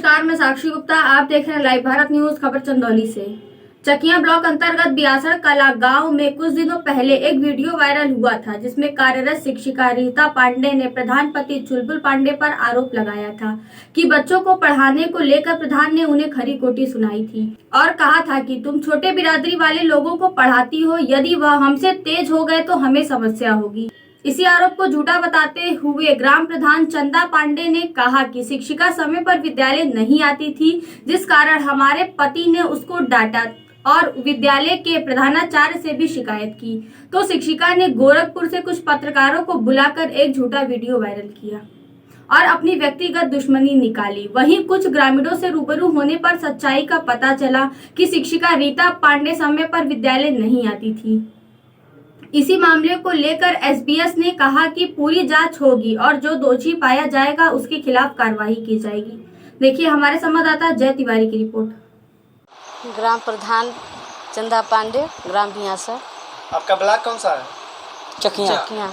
नमस्कार, मैं साक्षी गुप्ता। आप देख रहे हैं लाइव भारत न्यूज। खबर चंदौली से। चकिया ब्लॉक अंतर्गत बियासड़ कला गांव में कुछ दिनों पहले एक वीडियो वायरल हुआ था, जिसमें कार्यरत शिक्षिका रीता पांडे ने प्रधान पति चुलबुल पांडे पर आरोप लगाया था कि बच्चों को पढ़ाने को लेकर प्रधान ने उन्हें खरी खोटी सुनाई थी और कहा था कि तुम छोटे बिरादरी वाले लोगों को पढ़ाती हो, यदि वह हमसे तेज हो गए तो हमें समस्या होगी। इसी आरोप को झूठा बताते हुए ग्राम प्रधान चंदा पांडे ने कहा कि शिक्षिका समय पर विद्यालय नहीं आती थी, जिस कारण हमारे पति ने उसको डांटा और विद्यालय के प्रधानाचार्य से भी शिकायत की। तो शिक्षिका ने गोरखपुर से कुछ पत्रकारों को बुलाकर एक झूठा वीडियो वायरल किया और अपनी व्यक्तिगत दुश्मनी निकाली। वहीं कुछ ग्रामीणों से रूबरू होने पर सच्चाई का पता चला कि शिक्षिका रीता पांडे समय पर विद्यालय नहीं आती थी। इसी मामले को लेकर एसबीएस ने कहा कि पूरी जांच होगी और जो दोषी पाया जाएगा उसके खिलाफ कार्रवाई की जाएगी। देखिए हमारे संवाददाता जय तिवारी की रिपोर्ट। ग्राम प्रधान चंदा पांडे, ग्राम बियासड़। आपका ब्लॉक कौन सा है? चकिया।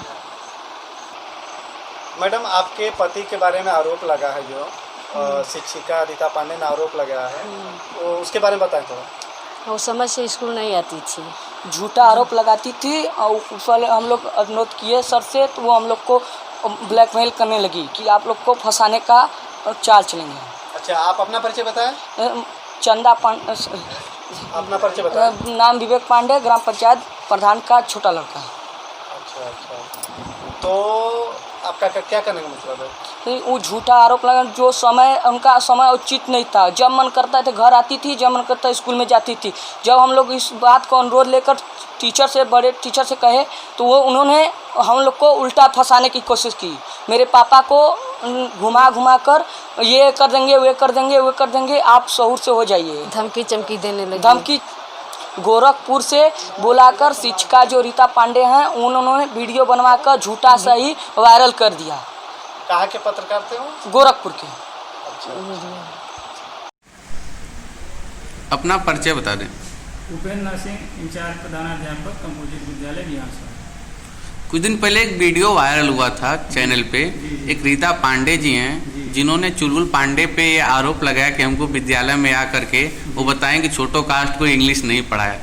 मैडम, आपके पति के बारे में आरोप लगा है, जो शिक्षिका रीता पांडे ने आरोप लगाया है, तो उसके बारे में बताएं थोड़ा। वो समय से स्कूल नहीं आती थी, झूठा आरोप लगाती थी और उस वाले हम लोग अनुरोध किए सर से, तो वो हम लोग को ब्लैकमेल करने लगी कि आप लोग को फंसाने का चाल चलेंगे। अच्छा, आप अपना परिचय बताएं। चंदा पांडे, अपना परिचय बताएं। नाम विवेक पांडे, ग्राम पंचायत प्रधान का छोटा लड़का। अच्छा, तो आपका क्या करने का मतलब है? वो झूठा आरोप लगा, जो समय उनका समय उचित नहीं था। जब मन करता था घर आती थी, जब मन करता स्कूल में जाती थी। जब हम लोग इस बात को अनुरोध लेकर टीचर से, बड़े टीचर से कहे, तो वो उन्होंने हम लोग को उल्टा फंसाने की कोशिश की। मेरे पापा को घुमा कर ये कर देंगे, वे कर देंगे, वे कर देंगे, आप शहूर से हो जाइए। धमकी चमकी देने लगी। धमकी गोरखपुर से बुलाकर शिक्षिका जो रीता पांडे हैं, उन्होंने वीडियो बनवाकर झूठा सही वायरल कर दिया। कहाँ के पत्रकार थे वो? गोरखपुर के। अपना परिचय बता दें। उपेंद्र सिंह, इंचार्ज प्रधानाध्यापक कंपोजिट विद्यालय बियासड़। कुछ दिन पहले एक वीडियो वायरल हुआ था चैनल पे। एक रीता पांडे जी हैं, जिन्होंने चुलबुल पांडे पे ये आरोप लगाया कि हमको विद्यालय में आकर के वो बताएं कि छोटो कास्ट को इंग्लिश नहीं पढ़ाया।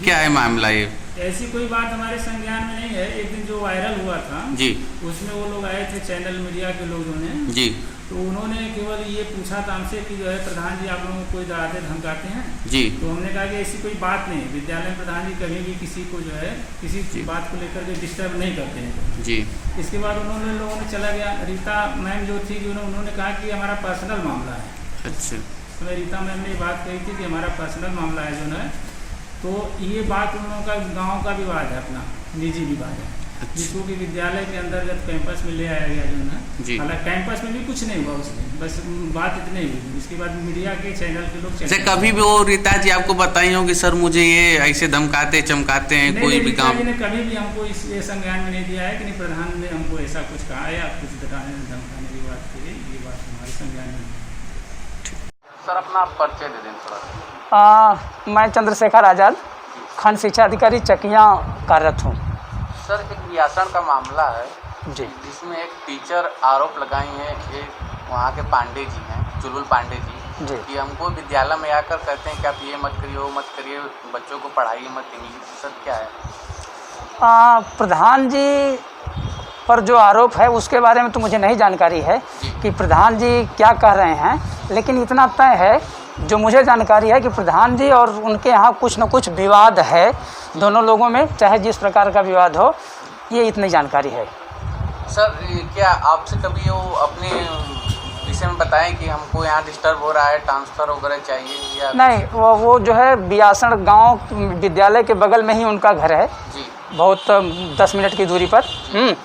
क्या है मामला ये? ऐसी कोई बात हमारे संज्ञान में नहीं है। एक दिन जो वायरल हुआ था जी, उसमें वो लोग आए थे, चैनल मीडिया के लोगों ने जी, तो उन्होंने केवल ये पूछा था हमसे कि जो है प्रधान जी आप लोगों को कोई डराते धमकाते हैं जी। तो हमने कहा कि ऐसी कोई बात नहीं। विद्यालय में प्रधान जी कभी भी किसी को जो है किसी बात को लेकर के डिस्टर्ब नहीं करते हैं जी। इसके बाद उन्होंने लोगों ने चला गया। रीता मैम जो थी, उन्होंने कहा कि हमारा पर्सनल मामला है। अच्छा, तो रीता मैम ने बात कही थी कि हमारा पर्सनल मामला है जो है, तो ये बात उन लोगों का गांव का विवाद है, अपना निजी विवाद है, जिसको कि विद्यालय के अंतर्गत कैंपस में ले आया गया जो है। हालांकि कैंपस में भी कुछ नहीं हुआ उसमें, बस बात इतनी हुई। इसके बाद मीडिया के चैनल के लोग अच्छा, कभी भी वो रीता जी आपको बताई हो कि सर मुझे ये ऐसे धमकाते चमकाते हैं? कोई भी काम ने कभी भी हमको इस संज्ञान में नहीं दिया है कि नहीं प्रधान ने हमको ऐसा कुछ कहा या कुछ बताने धमकाने की बात की। ये बात हमारे संज्ञान में नहीं। सर अपना परिचय दे दें थोड़ा। मैं चंद्रशेखर आज़ाद, खंड शिक्षा अधिकारी चकिया कार्यरत हूँ। सर, एक बियासड़ का मामला है जी, जिसमें एक टीचर आरोप लगाई है, एक वहाँ के पांडे जी हैं, चुलबुल पांडे जी, कि हमको विद्यालय में आकर कहते हैं कि आप ये मत करिए, वो मत करिए, बच्चों को पढ़ाइए मत इंग्लिश। सर क्या है? प्रधान जी पर जो आरोप है उसके बारे में तो मुझे नहीं जानकारी है कि प्रधान जी क्या कह रहे हैं, लेकिन इतना तय है, जो मुझे जानकारी है कि प्रधान जी और उनके यहाँ कुछ न कुछ विवाद है दोनों लोगों में, चाहे जिस प्रकार का विवाद हो, ये इतनी जानकारी है। सर, क्या आपसे कभी वो अपने विषय में बताएं कि हमको यहाँ डिस्टर्ब हो रहा है, ट्रांसफ़र वगैरह चाहिए या? नहीं, वो जो है बियासड़ गांव विद्यालय के बगल में ही उनका घर है जी, बहुत 10 मिनट की दूरी पर।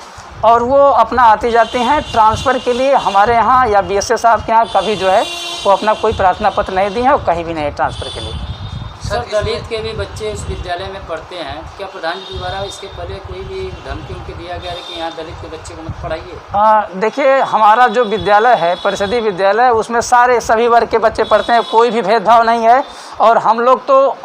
और वो अपना आती जाती हैं ट्रांसफ़र के लिए। हमारे यहाँ या बीएसए साहब के यहाँ कभी जो है वो अपना कोई प्रार्थना पत्र नहीं दी है और कहीं भी नहीं ट्रांसफ़र के लिए। सर, दलित के भी बच्चे इस विद्यालय में पढ़ते हैं, क्या प्रधान जी द्वारा इसके पहले कोई भी धमकी उनके दिया गया है कि यहाँ दलित के बच्चे को मत पढ़ाइए? देखिए, हमारा जो विद्यालय है परिषदीय विद्यालय, उसमें सभी वर्ग के बच्चे पढ़ते हैं, कोई भी भेदभाव नहीं है। और हम लोग तो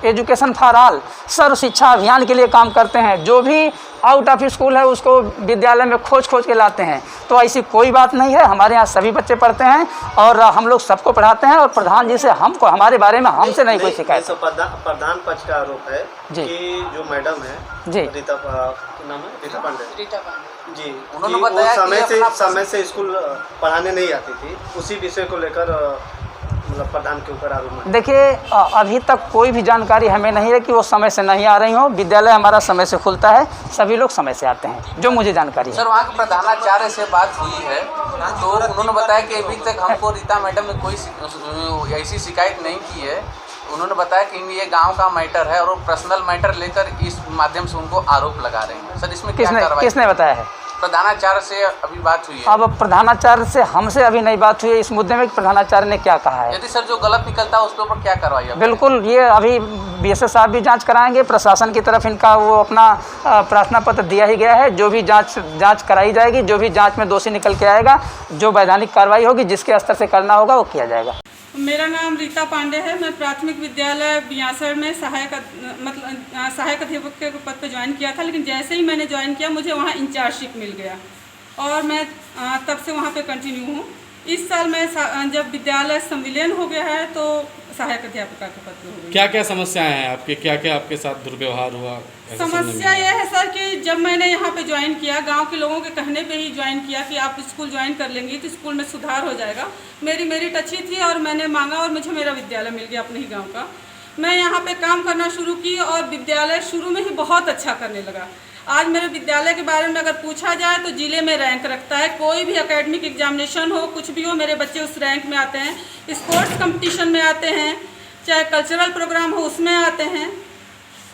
एजुकेशन फॉर ऑल, सर्व शिक्षा अभियान के लिए काम करते हैं। जो भी आउट ऑफ स्कूल है उसको विद्यालय में खोज के लाते हैं। तो ऐसी कोई बात नहीं है, हमारे यहाँ सभी बच्चे पढ़ते हैं और हम लोग सबको पढ़ाते हैं और प्रधान जी से हमको हमारे बारे में हमसे नहीं कोई शिकायत। प्रधान पक्ष का आरोप है जी कि जो मैडम है जी रीता नाम है रीता पांडे जी, उन्होंने कि बताया वो समय से स्कूल पढ़ाने नहीं आती थी, उसी विषय को लेकर मतलब प्रधान के ऊपर आरोप है। देखिए अभी तक कोई भी जानकारी हमें नहीं है कि वो समय से नहीं आ रही हो। विद्यालय हमारा समय से खुलता है, सभी लोग समय से आते हैं, जो मुझे जानकारी है। सर वहाँ के प्रधानाचार्य से बात हुई है तो उन्होंने बताया कि अभी तक हमको रीता मैडम ने कोई ऐसी शिकायत नहीं की है। उन्होंने बताया कि ये गांव का मैटर है और वो पर्सनल मैटर लेकर इस माध्यम से उनको आरोप लगा रहे हैं। सर इसमें क्या कार्रवाई? किसने बताया है? प्रधानाचार्य से अभी बात हुई है। अब प्रधानाचार्य से हमसे अभी नहीं बात हुई है इस मुद्दे में कि प्रधानाचार्य ने क्या कहा है। यदि सर जो गलत निकलता है उसके ऊपर क्या कार्रवाई है? बिल्कुल, ये अभी बीएसएस साहब भी जांच कराएंगे, प्रशासन की तरफ इनका वो अपना प्रार्थना पत्र दिया ही गया है। जो भी जांच कराई जाएगी, जो भी जांच में दोषी निकल के आएगा, जो वैधानिक कार्रवाई होगी, जिसके स्तर से करना होगा वो किया जाएगा। मेरा नाम रीता पांडे है। मैं प्राथमिक विद्यालय बियासड़ में सहायक अध्यापक के पद पर ज्वाइन किया था, लेकिन जैसे ही मैंने ज्वाइन किया मुझे वहाँ इंचार्जशिप मिल गया और मैं तब से वहाँ पे कंटिन्यू हूँ। इस साल मैं जब विद्यालय संविलियन हो गया है तो सहायक अध्यापिका के पद पर हो गई। क्या क्या समस्याएं हैं आपके, क्या क्या आपके साथ दुर्व्यवहार हुआ? समस्या यह है सर कि जब मैंने यहाँ पे ज्वाइन किया, गांव के लोगों के कहने पे ही ज्वाइन किया कि आप स्कूल ज्वाइन कर लेंगी तो स्कूल में सुधार हो जाएगा। मेरी मेरिट अच्छी थी और मैंने मांगा और मुझे मेरा विद्यालय मिल गया अपने ही गाँव का। मैं यहाँ पे काम करना शुरू की और विद्यालय शुरू में ही बहुत अच्छा करने लगा। आज मेरे विद्यालय के बारे में अगर पूछा जाए तो जिले में रैंक रखता है। कोई भी एकेडमिक एग्जामिनेशन हो, कुछ भी हो, मेरे बच्चे उस रैंक में आते हैं। स्पोर्ट्स कंपटीशन में आते हैं, चाहे कल्चरल प्रोग्राम हो उसमें आते हैं।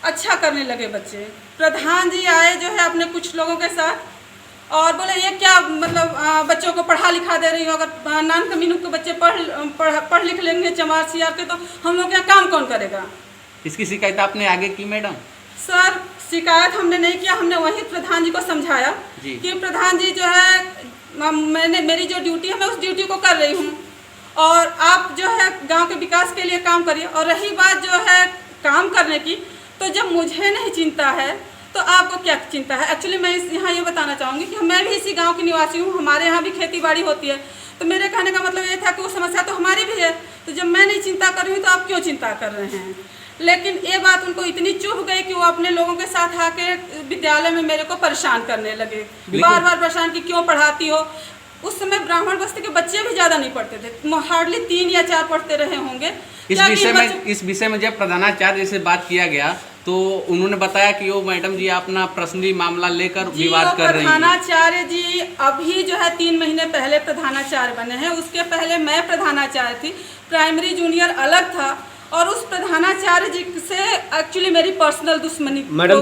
अच्छा करने लगे बच्चे। प्रधान जी आए जो है अपने कुछ लोगों के साथ और बोले ये क्या मतलब बच्चों को पढ़ा लिखा दे रही हो, अगर नॉन कम्युनिटी के बच्चे पढ़ लिख लेंगे चमार सियार के तो हम लोग यहाँ काम कौन करेगा। इसकी शिकायत आपने आगे की मैडम? सर शिकायत हमने नहीं किया, हमने वही प्रधान जी को समझाया कि प्रधान जी जो है मेरी जो ड्यूटी है मैं उस ड्यूटी को कर रही हूँ और आप जो है गांव के विकास के लिए काम करिए। और रही बात जो है काम करने की, तो जब मुझे नहीं चिंता है तो आपको क्या चिंता है। एक्चुअली मैं यहाँ ये बताना चाहूँगी कि मैं भी इसी गाँव की निवासी हूँ, हमारे यहाँ भी खेती बाड़ी होती है। तो मेरे कहने का मतलब ये था कि वो समस्या तो हमारी भी है, तो जब मैं नहीं चिंता कर रही हूँ तो आप क्यों चिंता कर रहे हैं। लेकिन ये बात उनको इतनी चुभ गई कि वो अपने लोगों के साथ आके विद्यालय में मेरे को परेशान करने लगे, बार बार परेशान कि क्यों पढ़ाती हो। उस समय ब्राह्मण बस्ती के बच्चे भी ज़्यादा नहीं पढ़ते थे, हार्डली 3 या 4 पढ़ते रहे होंगे। इस विषय में जब प्रधानाचार्य से बात किया गया तो उन्होंने बताया कि वो मैडम जी अपना पर्सनली मामला लेकर विवाद कर रही हैं। प्रधानाचार्य जी अभी जो है 3 महीने पहले प्रधानाचार्य बने हैं। उसके पहले मैं प्रधानाचार्य थी, प्राइमरी जूनियर अलग था और उस प्रधानाचार्य जी से एक्चुअली मेरी पर्सनल दुश्मनी मैडम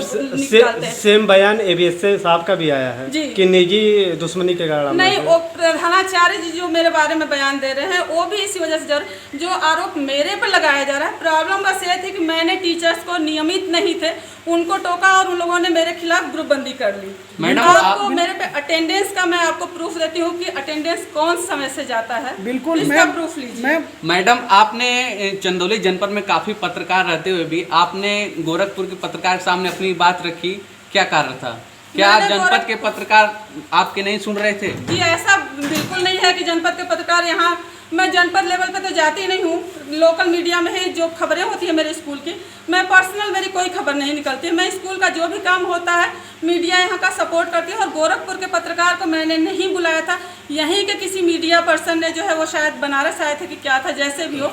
सेम बयान एबीएसए साहब का भी आया है कि निजी दुश्मनी के कारण नहीं, वो प्रधानाचार्य जी जो मेरे बारे में बयान दे रहे हैं वो भी इसी वजह से जो आरोप मेरे पर लगाया जा रहा है। प्रॉब्लम बस ये थी कि मैंने टीचर्स को नियमित नहीं थे, उनको टोका और उन लोगों ने मेरे खिलाफ ग्रुपबंदी कर ली। मैडम आपको मेरे पे अटेंडेंस का मैं आपको प्रूफ देती हूँ कि अटेंडेंस कौन समय से जाता है। बिल्कुल इसका प्रूफ लीजिए। मैडम आपने चंदौली जनपद में काफी पत्रकार रहते हुए भी आपने गोरखपुर के पत्रकार के सामने अपनी बात रखी, क्या कारण था? क्या जनपद के पत्रकार आपके नहीं सुन रहे थे? जी ऐसा बिल्कुल नहीं है कि जनपद के पत्रकार यहाँ, मैं जनपद लेवल पे तो जाती नहीं हूँ, लोकल मीडिया में ही जो खबरें होती है मेरे स्कूल की, मैं पर्सनल मेरी कोई खबर नहीं निकलती है। मैं स्कूल का जो भी काम होता है मीडिया यहाँ का सपोर्ट करती है और गोरखपुर के पत्रकार को मैंने नहीं बुलाया था। यहीं के किसी मीडिया पर्सन ने जो है वो शायद बनारस आए थे कि क्या था, जैसे भी हो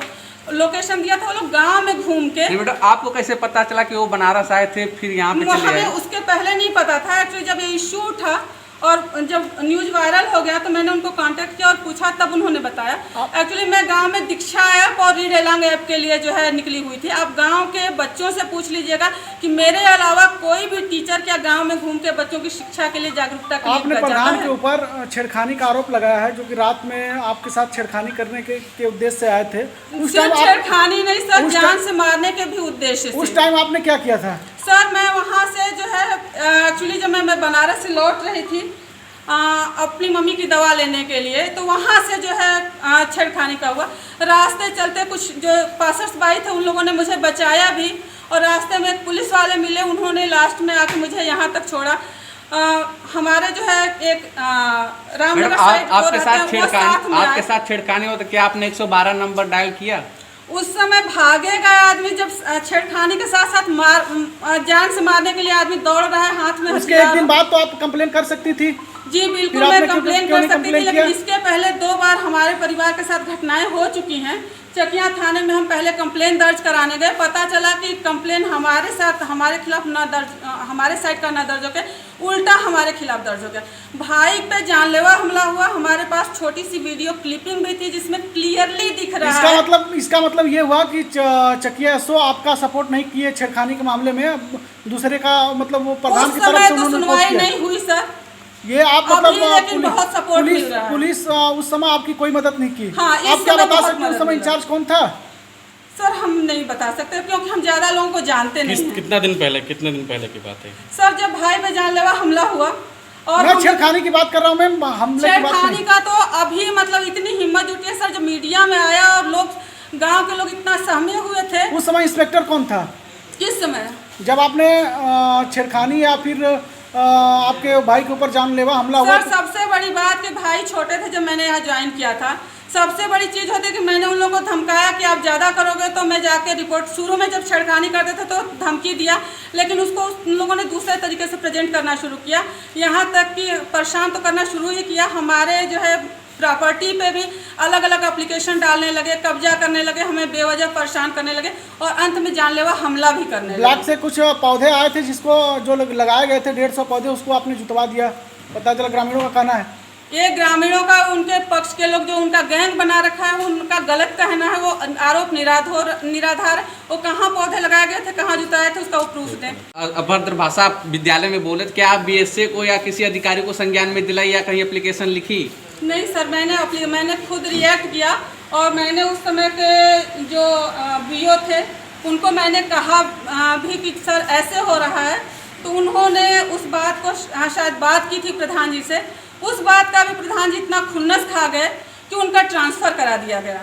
लोकेशन दिया था, वो लोग गाँव में घूम के। बेटा आपको कैसे पता चला कि वो बनारस आए थे फिर यहाँ पे चले आए? हमें उसके पहले नहीं पता था। एक्चुअली जब ये इशू उठा और जब न्यूज़ वायरल हो गया तो मैंने उनको कांटेक्ट किया और पूछा, तब उन्होंने बताया। एक्चुअली मैं गांव में दीक्षा ऐप और रीड एलॉन्ग ऐप के लिए जो है निकली हुई थी। आप गांव के बच्चों से पूछ लीजिएगा कि मेरे अलावा कोई भी टीचर क्या गांव में घूम के बच्चों की शिक्षा के लिए जागरूकता के लिए आपने प्रधान के ऊपर छेड़खानी का आरोप लगाया है, जो कि रात में आपके साथ छेड़खानी करने के उद्देश्य से आए थे। उस टाइम छेड़खानी नहीं सर, जान से मारने के भी उद्देश्य से। उस टाइम आपने क्या किया था? सर मैं वहाँ से जो है एक्चुअली जब मैं बनारस से लौट रही थी अपनी मम्मी की दवा लेने के लिए, तो वहाँ से जो है छेड़खानी का हुआ। रास्ते चलते कुछ जो पासर्स बाई थे उन लोगों ने मुझे बचाया भी और रास्ते में एक पुलिस वाले मिले, उन्होंने लास्ट में आके मुझे यहाँ तक छोड़ा। हमारे जो है एक रामनगर मैडम, साइड जो आपके रहते साथ हैं, वो छेड़खानी साथ में आए। आपके साथ छेड़खानी हो तो क्या आपने 112 नंबर डायल किया? उस समय भागे गए आदमी, जब छेड़खानी के साथ साथ जान से मारने के लिए आदमी दौड़ रहा है, हाथ में उसके एक दिन बाद तो आप कंप्लेन कर सकती थी। जी बिल्कुल, फिर मैं आपने कंप्लेन क्यों कर नहीं सकती थी, कंप्लेन लेकिन किया? इसके पहले 2 बार हमारे परिवार के साथ घटनाएं हो चुकी हैं। चकिया थाने में हम पहले कंप्लेन दर्ज कराने गए, पता चला कि कंप्लेन हमारे साथ हमारे खिलाफ न दर्ज, हमारे साइड का न दर्ज हो गया, उल्टा हमारे खिलाफ दर्ज हो गया। भाई पे जानलेवा हमला हुआ। हमारे पास छोटी सी वीडियो क्लिपिंग भी थी जिसमें क्लियरली दिख रहा है। इसका मतलब ये हुआ कि चकिया एसओ आपका सपोर्ट नहीं किए छेड़खानी के मामले में, दूसरे का मतलब वो प्रधान की तरफ से तो उन्होंने सुनवाई रिपोर्ट किया। नहीं हुई सर, ये आप अभी लेकिन बहुत सपोर्ट मिल रहा है। पुलिस उस समय आपकी कोई मदद नहीं की। हाँ, इस आप क्या समय बता बहुत सकते हैं उस मदद समय मिल रहा है। इंचार्ज कौन था? सर हम नहीं बता सकते क्योंकि हम ज्यादा लोगों को जानते नहीं हैं। कितने दिन पहले की बात है? सर जब भाई पे जानलेवा हमला हुआ और मैं छेड़खानी की बात कर रहा हूँ मैम, हमले की बात छेड़खानी नहीं। का तो अभी मतलब इतनी हिम्मत जुटी है सर, जब मीडिया में आया और लोग गांव के लोग इतना सहमे हुए थे। उस समय इंस्पेक्टर कौन था? किस समय? जब आपने छेड़खानी या फिर आपके भाई के ऊपर जानलेवा हमला हुआ? सर सबसे बड़ी बात कि भाई छोटे थे जब मैंने यहाँ ज्वाइन किया था। सबसे बड़ी चीज़ होती है कि मैंने उन लोगों को धमकाया कि आप ज़्यादा करोगे तो मैं जाके रिपोर्ट, शुरू में जब छेड़खानी करते थे तो धमकी दिया, लेकिन उसको उन लोगों ने दूसरे तरीके से प्रेजेंट करना शुरू किया, यहाँ तक कि परेशान तो करना शुरू ही किया। हमारे जो है प्रॉपर्टी पे भी अलग अलग एप्लीकेशन डालने लगे, कब्जा करने लगे, हमें बेवजह परेशान करने लगे और अंत में जानलेवा हमला भी करने लगे। ब्लॉक से कुछ पौधे आए थे जिसको जो लगाए गए थे 150 पौधे, उसको आपने जुतवा दिया, पता चला ग्रामीणों का कहना है। ये ग्रामीणों का, उनके पक्ष के लोग जो उनका गैंग बना रखा है उनका गलत कहना है, वो आरोप निराधार। वो कहाँ पौधे लगाए गए थे, कहाँ जुताए थे, उसका वो प्रूफ दें। अभद्र भाषा विद्यालय में बोले, क्या आप बीएसए को या किसी अधिकारी को संज्ञान में दिलाई या कहीं एप्लीकेशन लिखी? नहीं सर, मैंने खुद रिएक्ट किया और मैंने उस समय के जो बीओ थे उनको मैंने कहा भी कि सर ऐसे हो रहा है, तो उन्होंने उस बात को शायद बात की थी प्रधान जी से। उस बात का भी प्रधान जी इतना खुन्नस खा गए कि उनका ट्रांसफ़र करा दिया गया।